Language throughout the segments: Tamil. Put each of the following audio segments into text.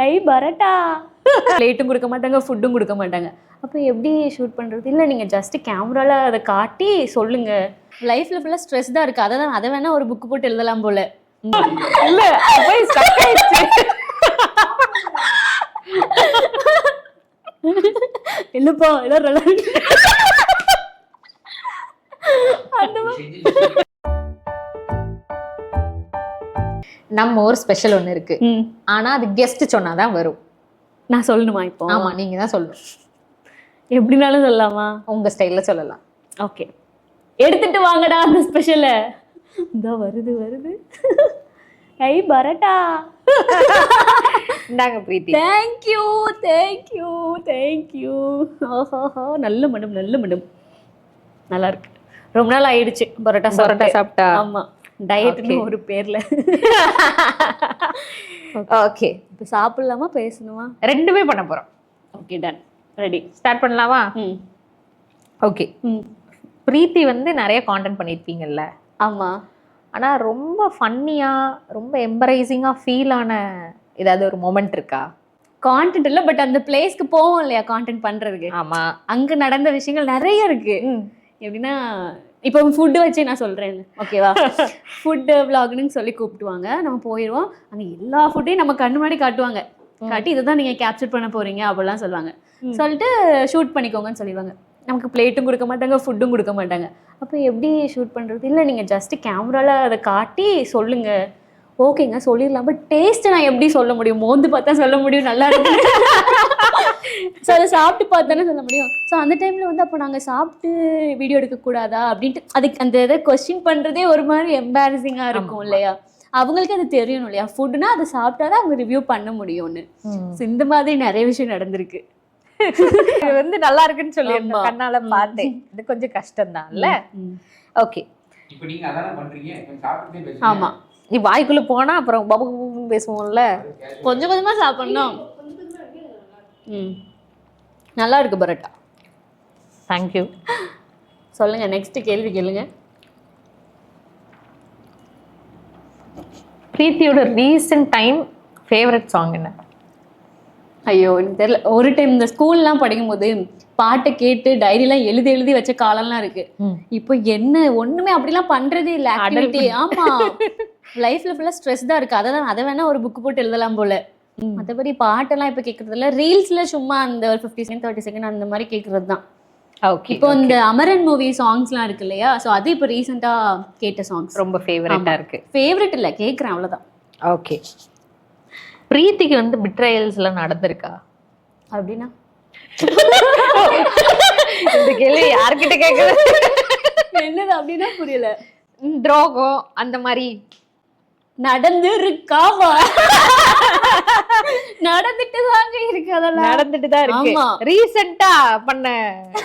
ஐய் பரட்டா பிளேட்டும் கொடுக்க மாட்டாங்க, ஃபுட்டும் கொடுக்க மாட்டாங்க. அப்போ எப்படி ஷூட் பண்ணுறது? இல்லை நீங்கள் ஜஸ்ட்டு கேமராவில் அதை காட்டி சொல்லுங்கள். லைஃப்பில் ஃபுல்லாக ஸ்ட்ரெஸ் தான் இருக்குது, அதை வேணால் ஒரு புக்கு போட்டு எழுதலாம் போல். இல்லை போய் ஸ்டக் ஆயிடுச்சு. இல்லைப்பா எல்லாம் நம்ம ஒரு ஸ்பெஷல் ஒன்று இருக்கு, ஆனா அது கெஸ்ட் சொன்னாதான் வரும். நான் சொல்லணுமா இப்போ? ஆமா, நீங்க தான் சொல்லணும். எப்படினாலும் சொல்லலாமா? உங்க ஸ்டைல்ல சொல்லலாம். ஓகே, எடுத்துட்டு வாங்கடா அந்த ஸ்பெஷலை. இதோ வருது வருது. ஐ பரட்டா. இந்தாங்க பிரீத்தி. Thank you thank you thank you. ஓஹோஹோ, நல்ல மனம் நல்ல மனம். நல்லா இருக்கு. ரொம்ப நாள் ஆயிடுச்சு பரோட்டா சாப்பிட்டா. ஆமா, டயட்னு ஒரு பேர்ல. ஓகே, இப்போ சாப்பிடலாமா பேசணுமா? ரெண்டுமே பண்ண போறோம். ஓகே, டன், ரெடி, ஸ்டார்ட் பண்ணலாமா? ஓகே. பிரீத்தி வந்து நிறைய கான்டென்ட் பண்ணியிருப்பீங்கல்ல? ஆமா. ஆனா ரொம்ப ஃபன்னியா, ரொம்ப எம்பரைசிங்கா ஃபீல் ஆன ஏதாவது ஒரு மொமெண்ட் இருக்கா? கான்டென்ட் இல்லை, பட் அந்த பிளேஸ்க்கு போவோம் இல்லையா கான்டென்ட் பண்றதுக்கு. ஆமா, அங்க நடந்த விஷயங்கள் நிறைய இருக்கு. எப்படின்னா, இப்போ ஃபுட்டு வச்சு நான் சொல்கிறேன், ஓகேவா? ஃபுட்டு விலாக்னு சொல்லி கூப்பிட்டுவாங்க, நம்ம போயிடுவோம். அங்கே எல்லா ஃபுட்டையும் நம்ம கண்ணு முன்னாடி காட்டுவாங்க. காட்டி இதை தான் நீங்கள் கேப்சர் பண்ண போகிறீங்க அப்படிலாம் சொல்லுவாங்க. சொல்லிட்டு ஷூட் பண்ணிக்கோங்கன்னு சொல்லிடுவாங்க. நமக்கு பிளேட்டும் கொடுக்க மாட்டாங்க, ஃபுட்டும் கொடுக்க மாட்டாங்க. அப்போ எப்படி ஷூட் பண்ணுறது? இல்லை நீங்கள் ஜஸ்ட்டு கேமராவில் அதை காட்டி சொல்லுங்கள். ஓகேங்க, சொல்லிடலாம். பட் டேஸ்ட்டு நான் எப்படி சொல்ல முடியும்? மோந்து பார்த்தா சொல்ல முடியும் நல்லா இருக்கு. ஸோ அதை சாப்பிட்டு பார்த்தானே சொல்ல முடியும். ஸோ அந்த டைமில் வந்து அப்போ நாங்கள் சாப்பிட்டு வீடியோ எடுக்கக்கூடாதா அப்படின்ட்டு அதுக்கு அந்த இதை கொஸ்டின் பண்ணுறதே ஒரு மாதிரி எம்பாரசிங்காக இருக்கும் இல்லையா? அவங்களுக்கு அது தெரியணும் இல்லையா? ஃபுட்டுனா அதை சாப்பிட்டாதான் அவங்க ரிவ்யூ பண்ண முடியும்னு. ஸோ இந்த மாதிரி நிறைய விஷயம் நடந்திருக்கு. இது வந்து நல்லா இருக்குன்னு சொல்லி கண்ணால பார்த்தேன். இது கொஞ்சம் கஷ்டம்தான் இல்ல? ஓகே, இப்போ நீங்க அதானே பண்றீங்க, சாப்பிட்டே பேசுங்க. ஆமா, நீ வாய்க்குள்ள போனா அப்புறம் பபு பேசுவோம்ல, கொஞ்சம் கொஞ்சமா சாப்பிடணும். நல்லா இருக்கு பரோட்டா. தேங்க்யூ. சொல்லுங்க, நெக்ஸ்ட் கேள்வி கேளுங்க. பிரீத்தியோட ரீசன்ட் டைம் ஃபேவரட் சாங் என்ன? ஐயோ, எனக்கு தெரியல. ஒரு டைம் இந்த ஸ்கூல்லாம் படிக்கும்போது பாட்டை கேட்டு டைரிலாம் எழுதி எழுதி வச்ச காலம்லாம் இருக்கு. இப்போ என்ன ஒண்ணுமே அப்படிலாம் பண்றதே இல்லை, ஆக்டிவிட்டி. ஆமா, லைஃப்ல ஃபுல்லா ஸ்ட்ரெஸ் தான் இருக்கு, அதை வேணா ஒரு புக் போட்டு எழுதலாம் போல. மற்றபடி பாட்டெல்லாம் இப்போ கேட்கறது இல்லை. ரீல்ஸ்ல சும்மா அந்த ஒரு 50 செகண்ட் 30 செகண்ட் அந்த மாதிரி கேட்கறது தான். ஓகே, இப்போ இந்த அமரன் மூவி சாங்ஸ்லாம் இருக்கு இல்லையா? ஸோ அது இப்போ ரீசெண்டா கேட்ட சாங்ஸ் ரொம்ப ஃபேவரட்டா இருக்கு. ஃபேவரட் இல்லை, கேட்குறேன் அவ்வளோதான். ஓகே, பிரீத்திக்கு வந்து பிட்ரையல்ஸ் எல்லாம் நடந்திருக்கா? அப்படின்னா இந்த கேள்வி யார்கிட்ட கேட்குறது? என்னது அப்படின்னா புரியல. துரோகம் அந்த மாதிரி நடந்து இருக்காவா? நடந்துட்டு தாங்க இருக்கு, அதெல்லாம் நடந்துட்டு தான் இருக்கு. ஆமா, ரீசெண்டா பண்ண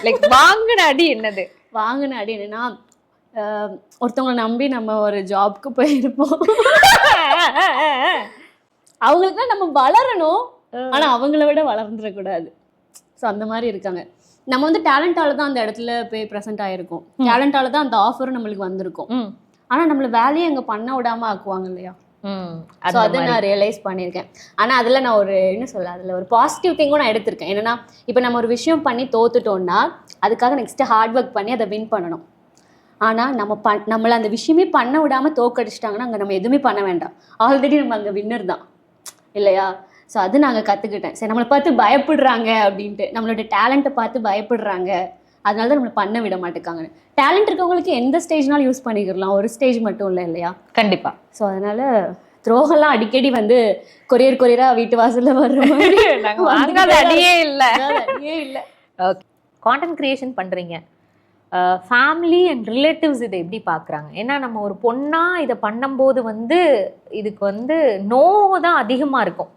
லைக் வாங்கின அடி என்னது? வாங்கின அடி என்னன்னா, ஒருத்தவங்களை நம்பி நம்ம ஒரு ஜாப்க்கு போயிருப்போம். அவங்களுக்கு நம்ம வளரணும், ஆனா அவங்கள விட வளர்ந்துடக்கூடாது. ஸோ அந்த மாதிரி இருக்காங்க. நம்ம வந்து டேலண்டால தான் அந்த இடத்துல போய் ப்ரெசென்ட் ஆகிருக்கோம், டேலண்டால தான் அந்த ஆஃபரும் நம்மளுக்கு வந்திருக்கும். ஆனால் நம்மளை வேலையை அங்கே பண்ண விடாமல் ஆக்குவாங்க இல்லையா? ஸோ அதை நான் ரியலைஸ் பண்ணியிருக்கேன். ஆனால் அதில் நான் ஒரு என்ன சொல்ல, அதில் ஒரு பாசிட்டிவ் திங்கும் நான் எடுத்திருக்கேன். என்னென்னா, இப்போ நம்ம ஒரு விஷயம் பண்ணி தோத்துட்டோம்னா அதுக்காக நெக்ஸ்ட்டு ஹார்ட் ஒர்க் பண்ணி அதை வின் பண்ணணும். ஆனால் நம்மளை அந்த விஷயமே பண்ண விடாமல் தோக்கடிச்சிட்டாங்கன்னா அங்கே நம்ம எதுவுமே பண்ண வேண்டாம், ஆல்ரெடி நம்ம அங்கே வின்னர் தான் இல்லையா? ஸோ அது நாங்கள் கற்றுக்கிட்டேன். சரி, நம்மளை பார்த்து பயப்படுறாங்க அப்படின்ட்டு, நம்மளோட டேலண்ட்டை பார்த்து பயப்படுறாங்க, அதனால தான் நம்மளை பண்ண விட மாட்டேங்காங்கன்னு. டேலண்ட் இருக்கவங்களுக்கு எந்த ஸ்டேஜ்னாலும் யூஸ் பண்ணிக்கலாம், ஒரு ஸ்டேஜ் மட்டும் இல்லை இல்லையா? கண்டிப்பாக. ஸோ அதனால துரோகம்லாம் அடிக்கடி வந்து கொரியராக வீட்டு வாசலில் வர்ற மாதிரி அடியே இல்லை. அடியே இல்லை. ஓகே, கான்டென்ட் கிரியேஷன் பண்ணுறீங்க, ஃபேமிலி அண்ட் ரிலேட்டிவ்ஸ் இதை எப்படி பார்க்குறாங்க? ஏன்னா நம்ம ஒரு பொண்ணாக இதை பண்ணும்போது வந்து இதுக்கு வந்து நோ தான் அதிகமாக இருக்கும்.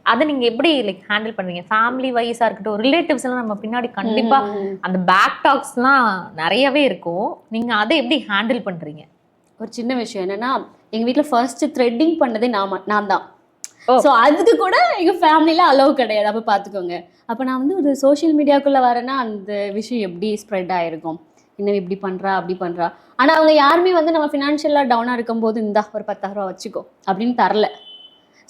அதை நீங்கள் எப்படி லைக் ஹேண்டில் பண்ணுவீங்க? ஃபேமிலி வைஸாக இருக்கட்டும், ரிலேட்டிவ்ஸ் எல்லாம் நம்ம பின்னாடி கண்டிப்பாக அந்த பேக் டாக்ஸ்லாம் நிறையவே இருக்கும். நீங்கள் அதை எப்படி ஹேண்டில் பண்ணுறீங்க? ஒரு சின்ன விஷயம் என்னென்னா, எங்கள் வீட்டில் ஃபர்ஸ்ட்டு த்ரெட்டிங் பண்ணதே நான் தான். ஸோ அதுக்கு கூட எங்கள் ஃபேமிலியில் அலோவ் கிடையாது. அப்போ பார்த்துக்கோங்க. அப்போ நான் வந்து ஒரு சோஷியல் மீடியாவுக்குள்ளே வரேன்னா அந்த விஷயம் எப்படி ஸ்ப்ரெட் ஆகிருக்கும், இன்னும் இப்படி பண்ணுறா அப்படி பண்ணுறா. ஆனால் அவங்க யாருமே வந்து நம்ம ஃபினான்ஷியலாக டவுனாக இருக்கும்போது இந்தா ஒரு 10,000 ரூபா வச்சுக்கோ அப்படின்னு தரல.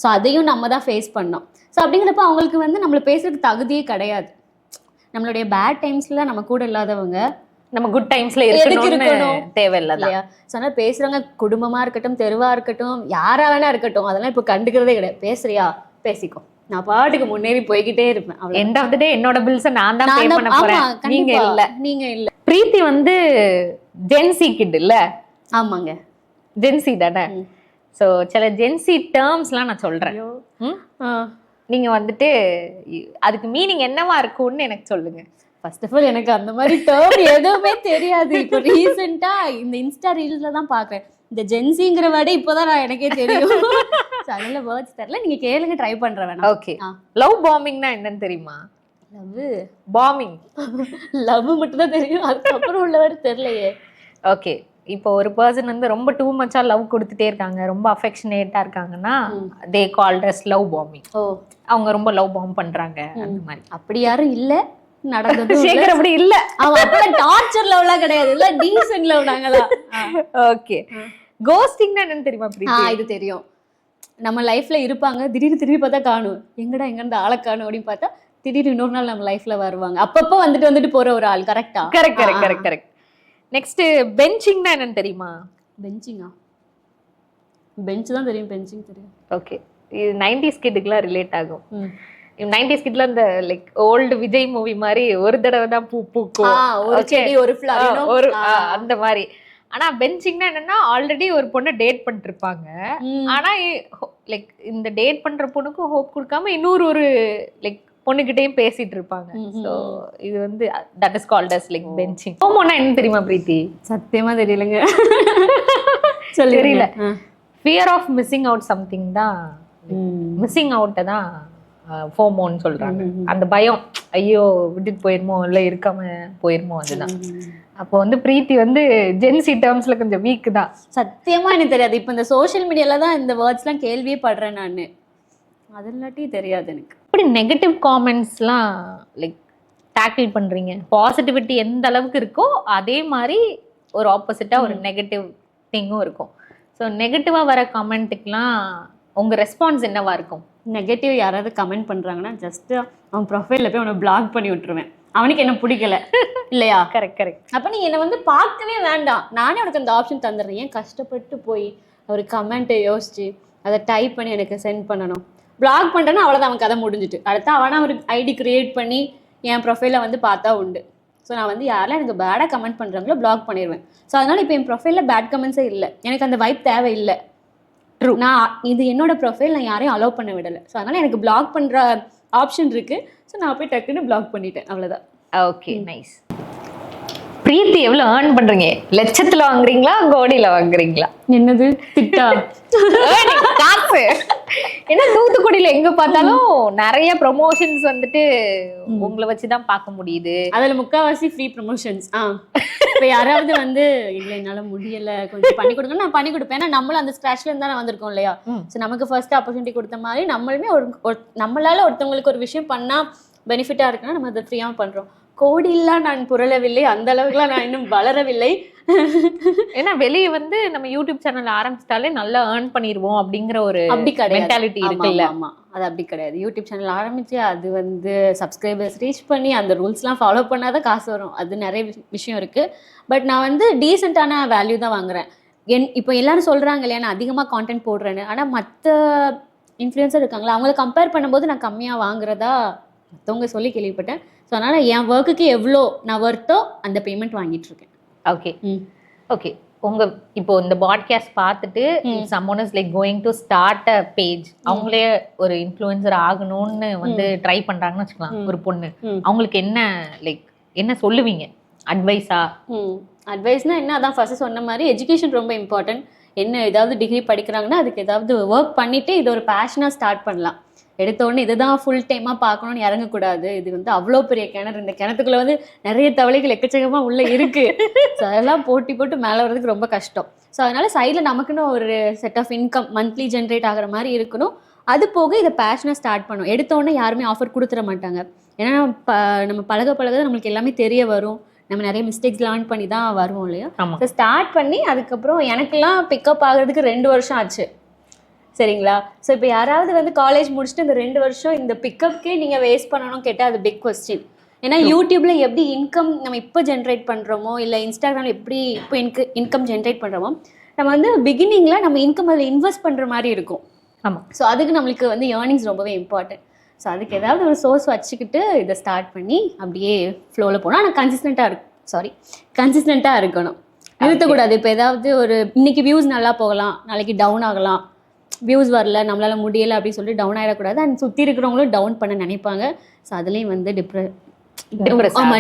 ஸோ அதையும் நம்ம தான் ஃபேஸ் பண்ணோம். ஸோ அப்படிங்கிறப்ப அவங்களுக்கு வந்து நம்மளை பேசுறதுக்கு தகுதியே கிடையாது. நம்மளுடைய பேட் டைம்ஸ்ல நம்ம கூட இல்லாதவங்க நம்ம குட் டைம்ஸ்ல இருக்கணும் இருக்கணும் தேவையில்லை இல்லையா? ஸோ அதனால் பேசுகிறவங்க குடும்பமாக இருக்கட்டும், தெருவாக இருக்கட்டும், யாரா வேணா இருக்கட்டும், அதெல்லாம் இப்போ கண்டுக்கிறதே கிடையாது. பேசுறியா பேசிக்கோ, நான் பாட்டுக்கு முன்னேறி போய்கிட்டே இருப்பேன். எண்ட் ஆஃப் த டே என்னோட பில்ஸை நான் தான் பே பண்ண போறேன், நீங்க இல்ல. நீங்க இல்ல. பிரீத்தி வந்து ஜென்சி கிட் இல்ல? ஆமாங்க, ஜென்சி தானே. ஸோ சில ஜென்சி டேர்ம்ஸ்லாம் நான் சொல்றேன். நீங்க வந்துட்டு அதுக்கு மீனிங் என்னவா இருக்கும்னு எனக்கு சொல்லுங்க. ஃபர்ஸ்ட் ஆஃப் ஆல் எனக்கு அந்த மாதிரி டேர்ம் எதுவுமே தெரியாது. இப்போ ரீசெண்டா இந்த இன்ஸ்டா ரீல்ஸ்ல தான் பாக்குறேன். இந்த ஜென்சிங்கிற வேர்டே இப்போதான் எனக்கே தெரியும். அதனால வேர்ட்ஸ் தெரியல, நீங்க கேளுங்க, ட்ரை பண்றேன் வேணா. ஓகே, லவ் பாம்பிங்னா என்னன்னு தெரியுமா? லவ் பாம்பிங், லவ் மட்டும் தான் தெரியும், அதுக்கப்புறம் உள்ள வேர்டு தெரியலையே. ஓகே, இப்போ ஒரு பர்சன் வந்து ரொம்ப டூ மச்சா லவ் கொடுத்துட்டே இருக்காங்க, ரொம்ப அஃபெக்ஷனேட்டா இருக்காங்கன்னா they called as love bombing. Oh, அவங்க ரொம்ப லவ் பாம்ப் பண்றாங்க அந்த மாதிரி. அப்படி யாரும் இல்ல, நடந்தது சேகர் அப்படி இல்ல. அவன் அப்ப டார்ச்சர் லவ்லாம் கிடையாது, இல்ல டீசன்ட் லவ் நாங்களா. ஓகே, கோஸ்டிங்னா என்னன்னு தெரியுமா பிரீத்தி? இது தெரியும். நம்ம லைஃப்ல இருப்பாங்க, திடீர்னு திரும்பி பார்த்தா காணும், எங்கடா எங்க இருந்து ஆளை காணும் அப்படின்னு பார்த்தா திடீர்னு இன்னொரு நாள் நம்ம லைஃப்ல வருவாங்க. அப்பப்போ வந்துட்டு போற ஒரு ஆள். கரெக்டா? கரெக்ட். நெக்ஸ்ட் பெஞ்சிங்னா என்னன்னு தெரியுமா? பெஞ்சிங்கா? பெஞ்ச் தான் தெரியும், பெஞ்சிங் தெரியும். ஓகே, இது 90s கிட்க்குலாம் ரிலேட் ஆகும். 90s கிட்ல அந்த லைக் ஓல்டு விஜய் மூவி மாதிரி ஒரு தடவை தான் பூ பூக்கும், ஒரு செடி ஒரு ஃப்ளவர், ஒரு அந்த மாதிரி. ஆனா பெஞ்சிங்னா என்னன்னா ஆல்ரெடி ஒரு பொண்ணை டேட் பண்ணிட்டு இருப்பாங்க. ஆனா லைக் இந்த டேட் பண்ற பொண்ணுக்கும் ஹோப் கொடுக்காம இன்னொரு ஒரு லைக் பொண்ணுகிட்டயும் பேசிட்டு இருப்பாங்க. சோ இது வந்து that is called as like benching. ஹோமோனா என்ன தெரியுமா பிரீத்தி? சத்தியமா தெரியலங்க. தெரியல. Fear of missing out something தான், மிஸ்ஸிங் அவுட்டை தான் ஃபோமோன்னு சொல்றாங்க. அந்த பயம், ஐயோ விட்டுட்டு போயிருமோ இல்லை இருக்காம போயிருமோ, அதுதான். அப்போ வந்து பிரீத்தி வந்து ஜென்சி டேர்ம்ஸ்ல கொஞ்சம் வீக் தான். சத்தியமா எனக்கு தெரியாது. இப்போ இந்த சோஷியல் மீடியால தான் இந்த வேர்ட்ஸ்லாம் கேள்வியே படுறேன் நான், அது இல்லாட்டி தெரியாது எனக்கு. இப்படி நெகட்டிவ் காமெண்ட்ஸ்லாம் லைக் டேக்கிள் பண்றீங்க. பாசிட்டிவிட்டி எந்த அளவுக்கு இருக்கோ அதே மாதிரி ஒரு ஆப்போசிட்டா ஒரு நெகட்டிவ் திங்கும் இருக்கும். ஸோ நெகட்டிவா வர கமெண்ட்டுக்கெலாம் உங்க ரெஸ்பான்ஸ் என்னவா இருக்கும்? நெகட்டிவ் யாராவது கமெண்ட் பண்றாங்கன்னா ஜஸ்ட் அவன் ப்ரொஃபைலில் போய் அவனை பிளாக் பண்ணி விட்டுருவேன். அவனுக்கு என்ன பிடிக்கல இல்லையா? கரெக்ட். அப்போ நீ என்னை வந்து பார்க்கவே வேண்டாம், நானே உனக்கு அந்த ஆப்ஷன் தந்துடுறேன். ஏன் கஷ்டப்பட்டு போய் ஒரு கமெண்ட்டை யோசிச்சு அதை டைப் பண்ணி எனக்கு சென்ட் பண்ணணும்? பிளாக் பண்ணுறேன்னா அவ்வளோதான், அவன் கதை முடிஞ்சிட்டு. அடுத்து அவனா ஒரு ஐடி கிரியேட் பண்ணி என் ப்ரொஃபைலை வந்து பார்த்தா உண்டு. ஸோ நான் வந்து யாரெல்லாம் எனக்கு பேடாக கமெண்ட் பண்ணுறாங்களோ பிளாக் பண்ணிடுவேன். ஸோ அதனால் இப்போ என் ப்ரொஃபைலில் பேட் கமெண்ட்ஸே இல்லை, எனக்கு அந்த வைப் தேவை இல்லை. ட்ரூ, நான் இது என்னோட ப்ரொஃபைல், நான் யாரையும் அலோவ் பண்ண விடலை. ஸோ அதனால் எனக்கு பிளாக் பண்ணுற ஆப்ஷன் இருக்குது. ஸோ நான் போய் டக்குன்னு பிளாக் பண்ணிட்டேன், அவ்வளோதான். Okay, nice. பிரீத்தி எவ்வளோ ஏர்ன் பண்றீங்க? லட்சத்துல வாங்குறீங்களா கோடியில வாங்குறீங்களா? என்னது திட்டா? காசு ஏன்னா தூத்துக்குடியில எங்க பார்த்தாலும் நிறைய ப்ரொமோஷன்ஸ் வந்துட்டு உங்களை வச்சுதான் பார்க்க முடியுது. அதுல முக்காவாசி ஃப்ரீ ப்ரொமோஷன்ஸ். இப்போ யாராவது வந்து இல்லை என்னால முடியல கொஞ்சம் பண்ணி கொடுங்க, நான் பண்ணி கொடுப்பேன். ஏன்னா நம்மளும் அந்த ஸ்க்ராட்ச்ல இருந்து தான் வந்திருக்கோம் இல்லையா? ஸோ நமக்கு ஃபர்ஸ்ட் ஆப்பர்ச்சுனிட்டி கொடுத்த மாதிரி நம்மளுமே நம்மளால ஒருத்தவங்களுக்கு ஒரு விஷயம் பண்ணா பெனிஃபிட்டா இருக்குன்னா நம்ம அதை ஃப்ரீயாக பண்றோம். கோடிலாம் நான் புரளவில்லை, அந்த அளவுக்குலாம் நான் இன்னும் வளரவில்லை. ஏன்னா வெளியே வந்து நம்ம யூடியூப் சேனல் ஆரம்பிச்சிட்டாலே நல்லா ஏர்ன் பண்ணிடுவோம் அப்படிங்கிற ஒரு அப்படி மென்டாலிட்டி இருக்குல்ல? ஆமா, அது அப்படி கிடையாது. யூடியூப் சேனல் ஆரம்பிச்சு அது வந்து சப்ஸ்கிரைபர்ஸ் ரீச் பண்ணி அந்த ரூல்ஸ்லாம் ஃபாலோ பண்ணாதான் காசு வரும். அது நிறைய விஷயம் இருக்கு. பட் நான் வந்து டீசெண்டான வேல்யூ தான் வாங்குறேன். இப்போ எல்லாரும் சொல்றாங்க இல்லையா நான் அதிகமாக கான்டென்ட் போடுறேன்னு. ஆனால் மற்ற இன்ஃப்ளூயன்சர் இருக்காங்களா, அவங்கள கம்பேர் பண்ணும்போது நான் கம்மியாக வாங்குறதா மற்றவங்க சொல்லி கேள்விப்பட்டேன். ஸோ அதனால் என் ஒர்க்குக்கு எவ்வளோ நான் ஒர்த்தோ அந்த பேமெண்ட் வாங்கிட்டு இருக்கேன். Okay okay. உங்க இப்போ இந்த பாட்காஸ்ட் பார்த்துட்டு someone is like going to start a page, அவங்களே ஒரு இன்ஃப்ளூயன்சர் ஆகணும்னு வந்து ட்ரை பண்றாங்கன்னு வச்சுக்கலாம் ஒரு பொண்ணு, அவங்களுக்கு என்ன லைக் என்ன சொல்லுவீங்க அட்வைஸா? அட்வைஸ்னா என்ன, அதான் ஃபர்ஸ்ட் சொன்ன மாதிரி எஜுகேஷன் ரொம்ப இம்பார்ட்டன்ட். என்ன ஏதாவது டிகிரி படிக்கிறாங்கன்னா அதுக்கு ஏதாவது ஒர்க் பண்ணிட்டு இது ஒரு பேஷனாக ஸ்டார்ட் பண்ணலாம். எடுத்தோடனே இதுதான் ஃபுல் டைமாக பார்க்கணும்னு இறங்கக்கூடாது. இது வந்து அவ்வளோ பெரிய கிணறு, இந்த கிணத்துக்குள்ளே வந்து நிறைய தவளைகள் எக்கச்சக்கமாக உள்ளே இருக்குது. ஸோ அதெல்லாம் போட்டு மேலே வர்றதுக்கு ரொம்ப கஷ்டம். ஸோ அதனால் சைடில் நமக்குன்னு ஒரு set of income monthly generate ஆகிற மாதிரி இருக்கணும். அது போக இதை பேஷனாக ஸ்டார்ட் பண்ணணும். எடுத்தோடனே யாருமே ஆஃபர் கொடுத்துட மாட்டாங்க. ஏன்னா நம்ம பழக தான் நம்மளுக்கு எல்லாமே தெரிய வரும். நம்ம நிறைய மிஸ்டேக்ஸ் லேர்ன் பண்ணி தான் வருவோம் இல்லையா? ஸோ ஸ்டார்ட் பண்ணி அதுக்கப்புறம் எனக்கெல்லாம் பிக்கப் ஆகிறதுக்கு 2 வருஷம் ஆச்சு. சரிங்களா? ஸோ இப்போ யாராவது வந்து காலேஜ் முடிச்சுட்டு இந்த 2 வருஷம் இந்த பிக்கப்க்கே நீங்கள் வேஸ்ட் பண்ணணும் கேட்டால் அது பிக் கொஸ்டின். ஏன்னா யூடியூப்ல எப்படி இன்கம் நம்ம இப்போ ஜென்ரேட் பண்ணுறோமோ இல்லை இன்ஸ்டாகிராமில் எப்படி இப்போ இன்கம் ஜென்ரேட் பண்ணுறோமோ, நம்ம வந்து பிகினிங்கில் நம்ம இன்கம் அதில் இன்வெஸ்ட் பண்ணுற மாதிரி இருக்கும். ஆமாம். ஸோ அதுக்கு நம்மளுக்கு வந்து ஏர்னிங்ஸ் ரொம்பவே இம்பார்ட்டன்ட். ஸோ அதுக்கு ஏதாவது ஒரு சோர்ஸ் வச்சுக்கிட்டு இதை ஸ்டார்ட் பண்ணி அப்படியே ஃப்ளோவில் போனால் ஆனால் கன்சிஸ்டண்ட்டாக இருக்கணும், நிறுத்தக்கூடாது. இப்போ ஏதாவது ஒரு இன்னைக்கு வியூஸ் நல்லா போகலாம், நாளைக்கு டவுன் ஆகலாம், வியூஸ் வரல நம்மளால முடியலை அப்படின்னு சொல்லிட்டு டவுன் ஆகிடக்கூடாது. அண்ட் சுற்றி இருக்கிறவங்களும் டவுன் பண்ண நினைப்பாங்க. ஸோ அதுலேயும் வந்து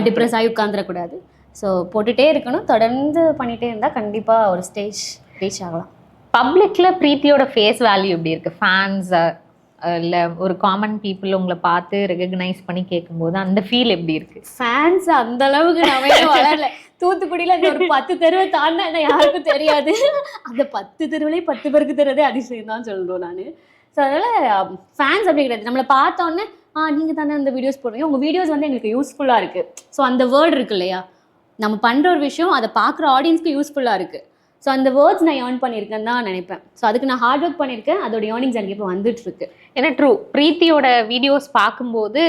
டிப்ரெஸ் ஆகி உட்காந்துடக்கூடாது. ஸோ போட்டுகிட்டே இருக்கணும், தொடர்ந்து பண்ணிகிட்டே இருந்தால் கண்டிப்பாக ஒரு ஸ்டேஜ் ரீச் ஆகலாம். பப்ளிக்கில் ப்ரீத்தியோட ஃபேஸ் வேல்யூ எப்படி இருக்குது? ஃபேன்ஸ் இல்லை ஒரு காமன் பீப்புள் உங்களை பார்த்து ரெகக்னைஸ் பண்ணி கேட்கும்போது அந்த ஃபீல் எப்படி இருக்குது? ஃபேன்ஸ் அந்த அளவுக்கு நம்ம வளரல. தூத்துக்குடியில் அந்த ஒரு 10 தெருவை தாண்டினா என்ன யாருக்கும் தெரியாது. அந்த 10 தெருவிலே 10 பேருக்கு தெரியாதே அதிசயம் தான் சொல்லுவோம் நான். ஸோ அதனால் ஃபேன்ஸ் அப்படி கிடையாது. நம்மளை பார்த்தோன்னே நீங்கள் தானே அந்த வீடியோஸ் போடுறீங்க, உங்கள் வீடியோஸ் வந்து எங்களுக்கு யூஸ்ஃபுல்லாக இருக்குது. ஸோ அந்த வேர்டு இருக்கு இல்லையா, நம்ம பண்ணுற ஒரு விஷயம் அதை பார்க்குற ஆடியன்ஸ்க்கு யூஸ்ஃபுல்லாக இருக்குது. ஸோ அந்த வேர்ட்ஸ் நான் ஏர்ன் பண்ணியிருக்கேன்னு தான் நினைப்பேன். ஸோ அதுக்கு நான் ஹார்ட் ஒர்க் பண்ணியிருக்கேன், அதோட ஏர்னிங்ஸ் எனக்கு இப்போ வந்துட்டுருக்கு. ஏன்னா ட்ரூ ப்ரீத்தியோட வீடியோஸ் பார்க்கும்போது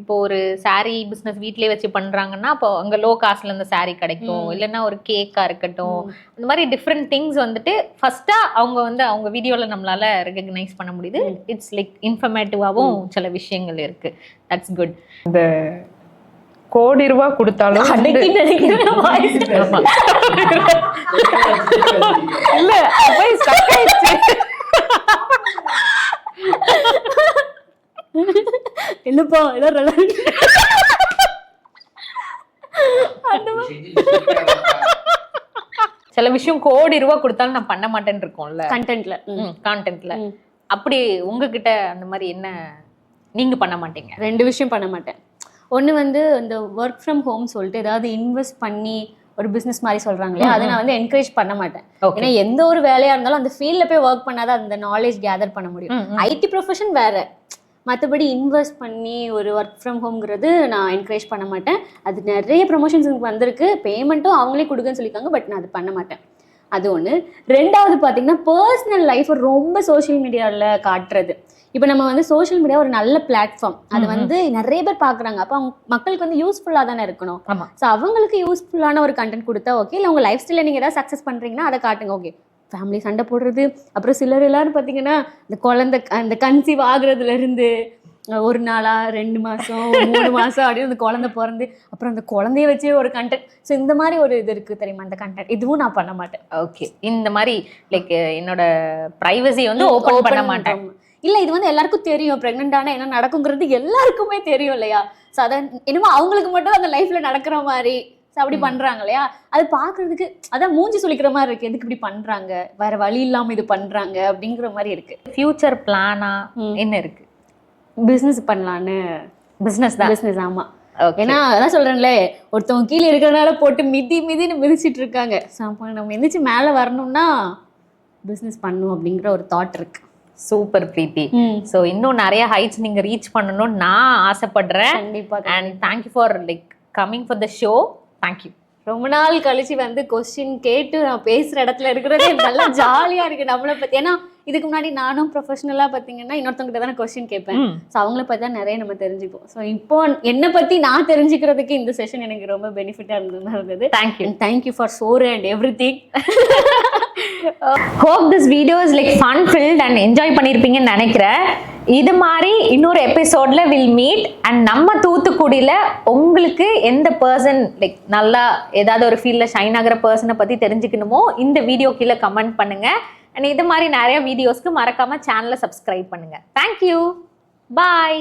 இப்போ ஒரு சாரீ பிஸ்னஸ் வீட்டிலே வச்சு பண்ணுறாங்கன்னா அப்போ அங்கே லோ காஸ்ட்ல அந்த சாரீ கிடைக்கும், இல்லைன்னா ஒரு கேக்காக இருக்கட்டும், அந்த மாதிரி டிஃப்ரெண்ட் திங்ஸ் வந்துட்டு ஃபர்ஸ்ட்டாக அவங்க வந்து அவங்க வீடியோவில் நம்மளால ரெகக்னைஸ் பண்ண முடியுது. இட்ஸ் லைக் இன்ஃபர்மேட்டிவாகவும் சில விஷயங்கள் இருக்குது. That's good. இந்த கோடி ரூபாய் கொடுத்தாலும் இல்ல போய் ஸ்டக் ஆயிடுச்சு. இல்லப்பா எல்லாம் சில விஷயம் கோடி ரூபாய் கொடுத்தாலும் நான் பண்ண மாட்டேன்னு இருக்கோம்ல கான்டென்ட்ல. அப்படி உங்ககிட்ட அந்த மாதிரி என்ன நீங்க பண்ண மாட்டீங்க? 2 விஷயம் பண்ண மாட்டேன். ஒன்று வந்து இந்த ஒர்க் ஃப்ரம் ஹோம் சொல்லிட்டு ஏதாவது இன்வெஸ்ட் பண்ணி ஒரு பிஸ்னஸ் மாதிரி சொல்கிறாங்களே, அதை நான் வந்து என்கரேஜ் பண்ண மாட்டேன். ஏன்னா எந்த ஒரு வேலையாக இருந்தாலும் அந்த ஃபீல்டில் போய் ஒர்க் பண்ணாதான் அந்த நாலேஜ் கேதர் பண்ண முடியும். ஐடி ப்ரொஃபஷன் வேறு, மற்றபடி இன்வெஸ்ட் பண்ணி ஒரு ஒர்க் ஃப்ரம் ஹோம்ங்கிறது நான் என்கரேஜ் பண்ண மாட்டேன். அது நிறைய ப்ரொமோஷன்ஸ் வந்திருக்கு, பேமெண்ட்டும் அவங்களே கொடுக்குன்னு சொல்லியிருக்காங்க, பட் நான் அது பண்ண மாட்டேன். அது ஒன்று. 2வது பார்த்தீங்கன்னா பர்சனல் லைஃப்பை ரொம்ப சோஷியல் மீடியாவில் காட்டுறது. இப்போ நம்ம வந்து சோஷியல் மீடியா ஒரு நல்ல பிளாட்ஃபார்ம், அது வந்து நிறைய பேர் பார்க்குறாங்க, அப்போ அவங்க மக்களுக்கு வந்து யூஸ்ஃபுல்லாக தானே இருக்கணும். ஸோ அவங்களுக்கு யூஸ்ஃபுல்லான ஒரு கண்டென்ட் கொடுத்தா ஓகே. இல்லை உங்கள் லைஃப் ஸ்டைலில் நீங்கள் ஏதாவது சக்ஸஸ் பண்ணுறீங்கன்னா அதை காட்டுங்க, ஓகே. ஃபேமிலி சண்டை போடுறது, அப்புறம் சிலர் எல்லாரும் பார்த்தீங்கன்னா அந்த கன்சீவ் ஆகுறதுலேருந்து 1 நாளா 2 மாதம் 3 மாதம் அப்படின்னு அந்த குழந்தை பிறந்து அப்புறம் அந்த குழந்தைய வச்சே ஒரு கண்டென்ட். ஸோ இந்த மாதிரி ஒரு இது இருக்குது தெரியுமா, அந்த கண்டென்ட் இதுவும் நான் பண்ண மாட்டேன். ஓகே. இந்த மாதிரி லைக் என்னோட ப்ரைவசி வந்து ஓப்பன் பண்ண மாட்டேன். இல்லை இது வந்து எல்லாருக்கும் தெரியும், ப்ரெக்னென்ட்டான என்ன நடக்குங்கிறது எல்லாருக்குமே தெரியும் இல்லையா. ஸோ அதை என்னமோ அவங்களுக்கு மட்டும் அந்த லைஃப்பில் நடக்கிற மாதிரி அப்படி பண்ணுறாங்க இல்லையா, அது பார்க்குறதுக்கு அதான் மூஞ்சி சொல்லிக்கிற மாதிரி இருக்குது. எதுக்கு இப்படி பண்ணுறாங்க, வேறு வழி இல்லாமல் இது பண்ணுறாங்க அப்படிங்கிற மாதிரி இருக்குது. ஃப்யூச்சர் பிளானா என்ன இருக்குது? பிஸ்னஸ் பண்ணலான்னு. பிஸ்னஸ் தான். பிஸ்னஸ், ஆமாம். ஏன்னா அதான் சொல்கிறேன்லே, ஒருத்தவங்க கீழே இருக்கிறனால போட்டு மிதின்னு மிதிச்சிட்டு இருக்காங்க. ஸோ அப்போ நம்ம எந்திரிச்சு மேலே வரணும்னா பிஸ்னஸ் பண்ணணும் அப்படிங்கிற ஒரு தாட் இருக்குது. சூப்பர் ப்ரீத்தி. ஸோ இன்னும் நிறைய ஹைட்ஸ் நீங்கள் ரீச் பண்ணணும்னு நான் ஆசைப்படுறேன். கண்டிப்பாக. And thank you for like coming for the show. Thank you. ரொம்ப நாள் கழிச்சு வந்து கொஸ்டின் கேட்டு நான் பேசுகிற இடத்துல இருக்கிறதே நல்லா ஜாலியாக இருக்குது நம்மளை பற்றி. ஏன்னா இதுக்கு முன்னாடி நானும் ப்ரொஃபஷனலாக பார்த்தீங்கன்னா இன்னொருத்தவங்கிட்ட தானே கொஸ்டின் கேட்பேன். ஸோ அவங்கள பற்றி தான் நிறைய நம்ம தெரிஞ்சுப்போம். ஸோ இப்போ என்னை பற்றி நான் தெரிஞ்சுக்கிறதுக்கு இந்த செஷன் எனக்கு ரொம்ப பெனிஃபிட்டாக இருந்தது. Thank you for sure and everything. Hope this video is like fun filled and enjoy பண்ணியிருப்பீங்கன்னு நினைக்கிறேன். இது மாதிரி இன்னொரு எபிசோட்ல வில் மீட். அண்ட் நம்ம தூத்துக்குடியில் உங்களுக்கு எந்த பர்சன் லைக் நல்லா ஏதாவது ஒரு ஃபீல்டில் ஷைன் ஆகிற பர்சனை பற்றி தெரிஞ்சுக்கணுமோ இந்த வீடியோ கீழே கமெண்ட் பண்ணுங்க. அண்ட் இது மாதிரி நிறைய வீடியோஸ்க்கு மறக்காம சேனலை சப்ஸ்கிரைப் பண்ணுங்க. தேங்க்யூ. பாய்.